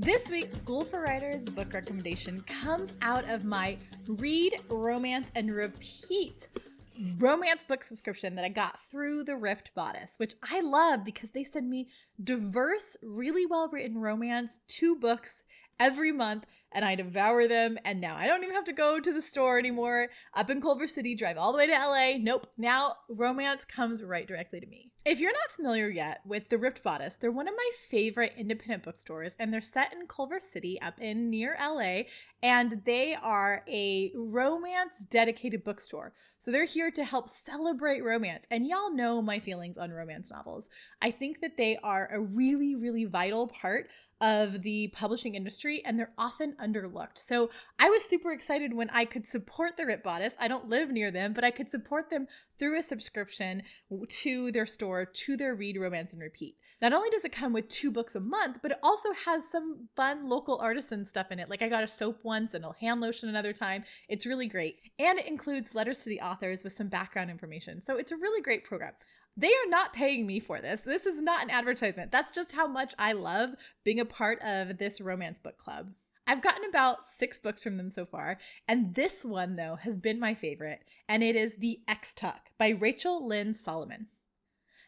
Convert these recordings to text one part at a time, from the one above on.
This week, School for Writers book recommendation comes out of my Read, Romance, and Repeat romance book subscription that I got through the Rift Bodice, which I love because they send me diverse, really well-written romance, 2 books every month, and I devour them. And now I don't even have to go to the store anymore up in Culver City, drive all the way to LA. Nope. Now romance comes right directly to me. If you're not familiar yet with the Rift Bodice, they're one of my favorite independent bookstores, and they're set in Culver City up in near LA, and they are a romance dedicated bookstore. So they're here to help celebrate romance. And y'all know my feelings on romance novels. I think that they are a really, really vital part of the publishing industry, and they're often underlooked. So I was super excited when I could support the Rift Bodice. I don't live near them, but I could support them through a subscription to their store, to their Read, Romance, and Repeat. Not only does it come with 2 books a month, but it also has some fun local artisan stuff in it. Like I got a soap once and a hand lotion another time. It's really great. And it includes letters to the authors with some background information. So it's a really great program. They are not paying me for this. This is not an advertisement. That's just how much I love being a part of this romance book club. I've gotten about 6 books from them so far, and this one, though, has been my favorite, and it is The X-Tuck by Rachel Lynn Solomon.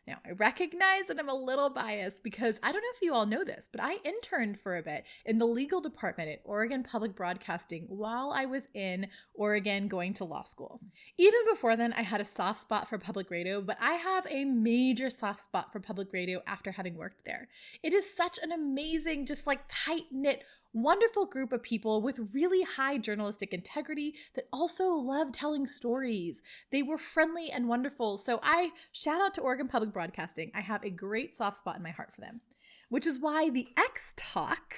Now, I recognize that I'm a little biased because I don't know if you all know this, but I interned for a bit in the legal department at Oregon Public Broadcasting while I was in Oregon going to law school. Even before then, I had a soft spot for public radio, but I have a major soft spot for public radio after having worked there. It is such an amazing, just like tight-knit, wonderful group of people with really high journalistic integrity that also love telling stories. They were friendly and wonderful. So I shout out to Oregon Public Broadcasting. I have a great soft spot in my heart for them, which is why The X-Tuck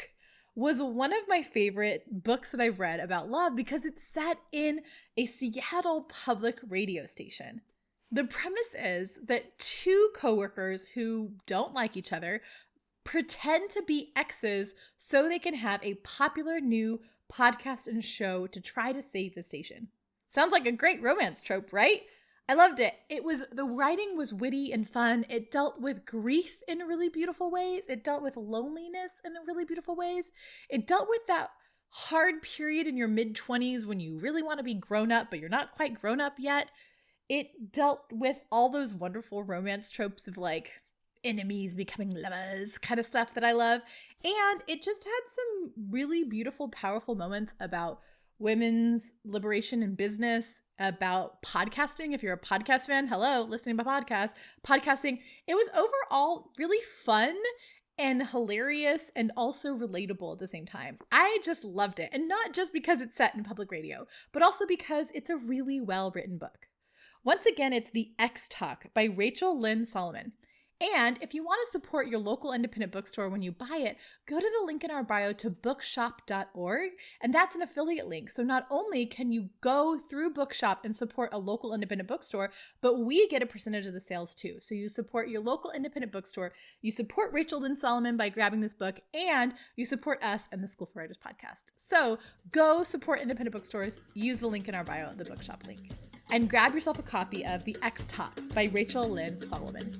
was one of my favorite books that I've read about love because it's set in a Seattle public radio station. The premise is that 2 coworkers who don't like each other pretend to be exes so they can have a popular new podcast and show to try to save the station. Sounds like a great romance trope, right? I loved it. The writing was witty and fun. It dealt with grief in really beautiful ways. It dealt with loneliness in really beautiful ways. It dealt with that hard period in your mid-20s when you really want to be grown up, but you're not quite grown up yet. It dealt with all those wonderful romance tropes of like enemies becoming lovers kind of stuff that I love. And it just had some really beautiful, powerful moments about women's liberation in business, about podcasting. If you're a podcast fan, hello, listening to my podcast, podcasting. It was overall really fun and hilarious and also relatable at the same time. I just loved it. And not just because it's set in public radio, but also because it's a really well-written book. Once again, it's The X-Tuck by Rachel Lynn Solomon. And if you want to support your local independent bookstore when you buy it, go to the link in our bio to bookshop.org, and that's an affiliate link. So not only can you go through Bookshop and support a local independent bookstore, but we get a percentage of the sales too. So you support your local independent bookstore, you support Rachel Lynn Solomon by grabbing this book, and you support us and the School for Writers podcast. So go support independent bookstores, use the link in our bio, the Bookshop link, and grab yourself a copy of The X-Tuck by Rachel Lynn Solomon.